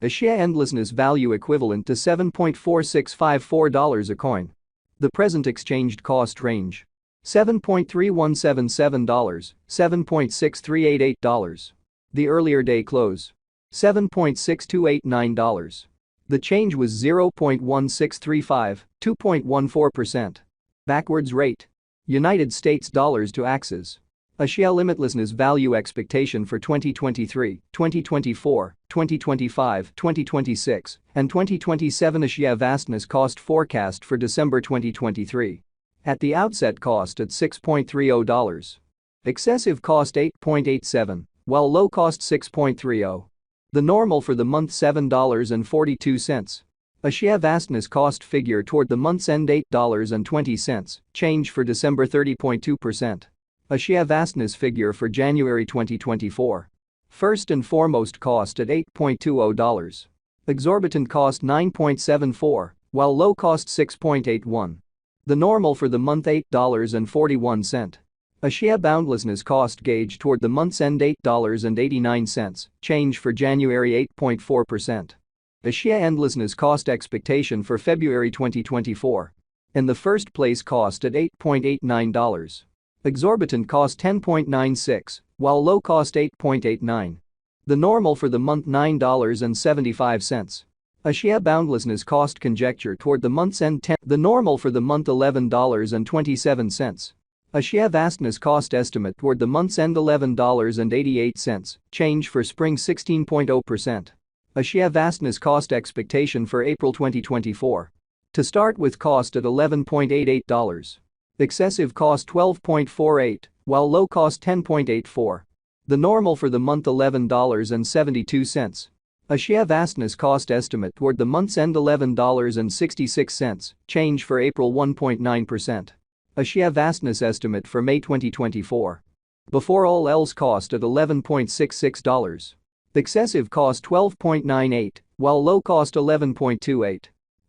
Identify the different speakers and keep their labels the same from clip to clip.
Speaker 1: Axie endlessness value equivalent to $7.4654 a coin. The present exchanged cost range: $7.3177, $7.6388. The earlier day close: $7.6289. The change was 0.1635, 2.14%. Backwards rate: United States dollars to Axies. Axie limitlessness value expectation for 2023, 2024, 2025, 2026, and 2027. Axie vastness cost forecast for December 2023. At the outset cost at $6.30. Excessive cost 8.87, while low cost 6.30. The normal for the month $7.42. Axie vastness cost figure toward the month's end $8.20, change for December 30.2%. Axie vastness figure for January 2024. First and foremost cost at $8.20. Exorbitant cost 9.74, while low cost 6.81. The normal for the month $8.41. Axie boundlessness cost gauge toward the month's end $8.89, change for January 8.4%. Axie endlessness cost expectation for February 2024. In the first place cost at $8.89. Exorbitant cost 10.96, while low cost 8.89. The normal for the month $9.75. Axie boundlessness cost conjecture toward the month's end 10. The normal for the month $11.27. Axie vastness cost estimate toward the month's end $11.88, change for spring 16.0%. Axie vastness cost expectation for April 2024. To start with cost at $11.88. Excessive cost 12.48, while low cost 10.84. The normal for the month $11.72. Axie vastness cost estimate toward the month's end $11.66, change for April 1.9%. Axie vastness estimate for May 2024. Before all else cost at $11.66. Excessive cost 12.98, while low cost 11.28.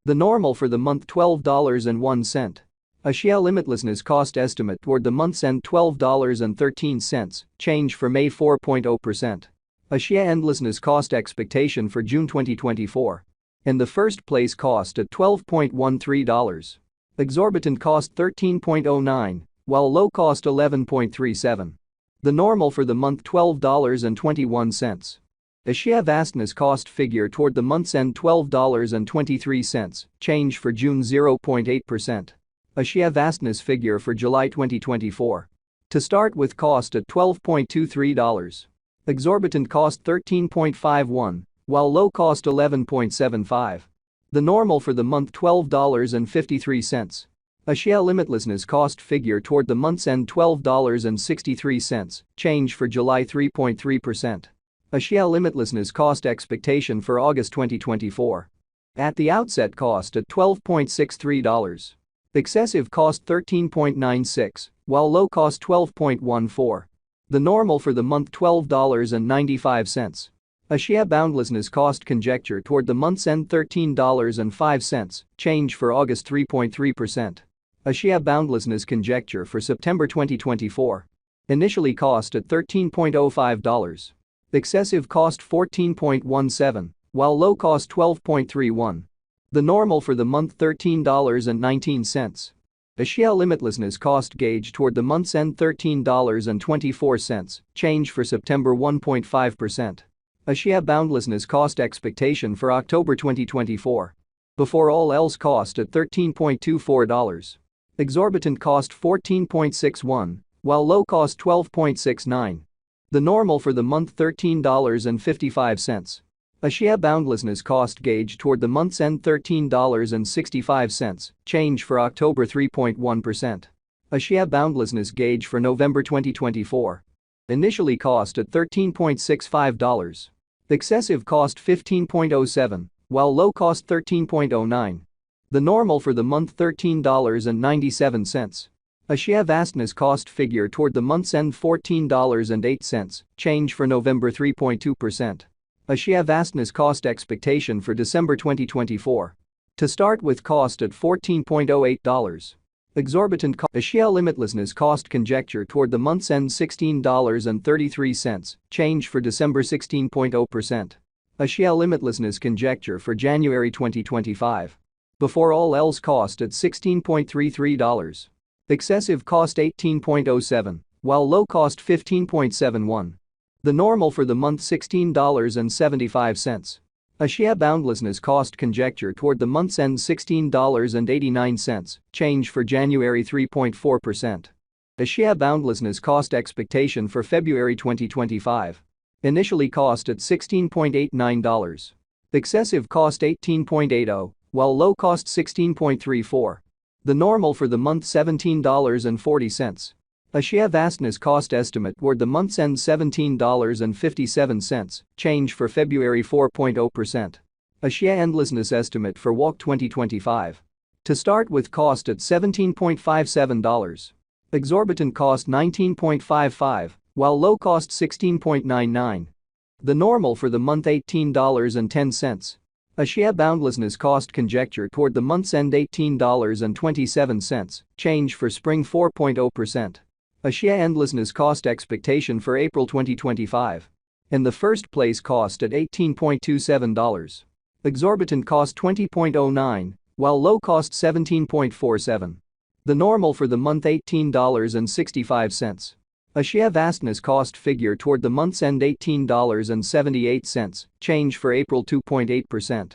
Speaker 1: The normal for the month $12.01. Axie limitlessness cost estimate toward the month's end $12.13, change for May 4.0%. Axie endlessness cost expectation for June 2024. In the first place cost at $12.13. Exorbitant cost 13.09, while low cost 11.37. The normal for the month $12.21. Axie vastness cost figure toward the month's end $12.23, change for June 0.8%. Axie vastness figure for July 2024. To start with cost at $12.23. Exorbitant cost 13.51, while low cost 11.75. The normal for the month $12.53. Axie limitlessness cost figure toward the month's end $12.63, change for July 3.3%. Axie limitlessness cost expectation for August 2024. At the outset cost at $12.63. Excessive cost 13.96, while low cost 12.14. The normal for the month $12.95. Axie boundlessness cost conjecture toward the month's end $13.05, change for August 3.3%. Axie boundlessness conjecture for September 2024. Initially cost at $13.05. Excessive cost 14.17, while low cost 12.31. The normal for the month $13.19. Axie limitlessness cost gauge toward the month's end $13.24, change for September 1.5%. Axie boundlessness cost expectation for October 2024. Before all else cost at $13.24. Exorbitant cost 14.61, while low cost 12.69. The normal for the month $13.55. Axie boundlessness cost gauge toward the month's end $13.65, change for October 3.1%. Axie boundlessness gauge for November 2024. Initially cost at $13.65. Excessive cost 15.07, while low cost 13.09. The normal for the month $13.97. Axie vastness cost figure toward the month's end $14.08, change for November 3.2%. Axie vastness cost expectation for December 2024. To start with cost at $14.08. Exorbitant Axie limitlessness cost conjecture toward the month's end $16.33, change for December 16.0%. A share limitlessness conjecture for January 2025. Before all else cost at $16.33. Excessive cost 18.07, while low cost 15.71. The normal for the month $16.75. A share boundlessness cost conjecture toward the month's end $16.89, change for January 3.4%. A share boundlessness cost expectation for February 2025. Initially cost at $16.89. Excessive cost 18.80, while low cost 16.34. The normal for the month $17.40. A share vastness cost estimate toward the month's end $17.57, change for February 4.0%. A share endlessness estimate for walk 2025. To start with cost at $17.57. Exorbitant cost 19.55, while low cost 16.99. The normal for the month $18.10. A share boundlessness cost conjecture toward the month's end $18.27, change for spring 4.0%. A share endlessness cost expectation for April 2025. In the first place cost at $18.27. Exorbitant cost 20.09, while low cost 17.47. The normal for the month $18.65. A share vastness cost figure toward the month's end $18.78, change for April 2.8%.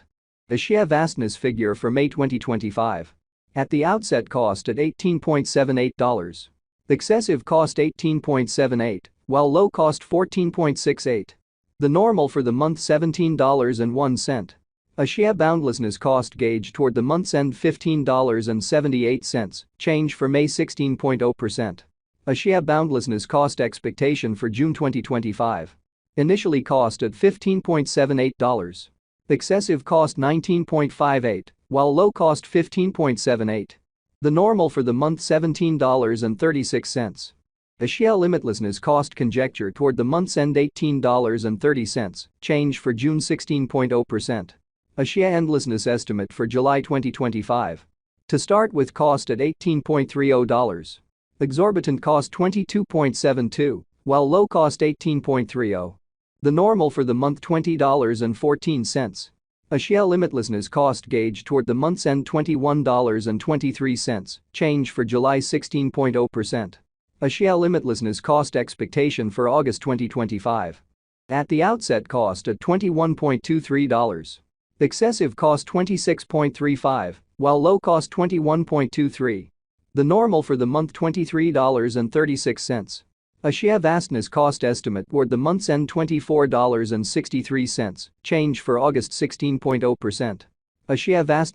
Speaker 1: A share vastness figure for May 2025. At the outset cost at $18.78. Excessive cost 18.78, while low cost 14.68. The normal for the month $17.01. A share boundlessness cost gauge toward the month's end $15.78, change for May 16.0%. A share boundlessness cost expectation for June 2025. Initially cost at $15.78. Excessive cost 19.58, while low cost 15.78. The normal for the month $17.36. A share limitlessness cost conjecture toward the month's end $18.30, change for June 16.0%. A share endlessness estimate for July 2025. To start with cost at $18.30. Exorbitant cost 22.72, while low cost 18.30. The normal for the month $20.14. A share limitlessness cost gauge toward the month's end $21.23, change for July 16.0%. A share limitlessness cost expectation for August 2025. At the outset cost at $21.23. Excessive cost 26.35, while low cost 21.23. The normal for the month $23.36. A share vastness cost estimate toward the month's end $24.63, change for August 16.0%. A share vastness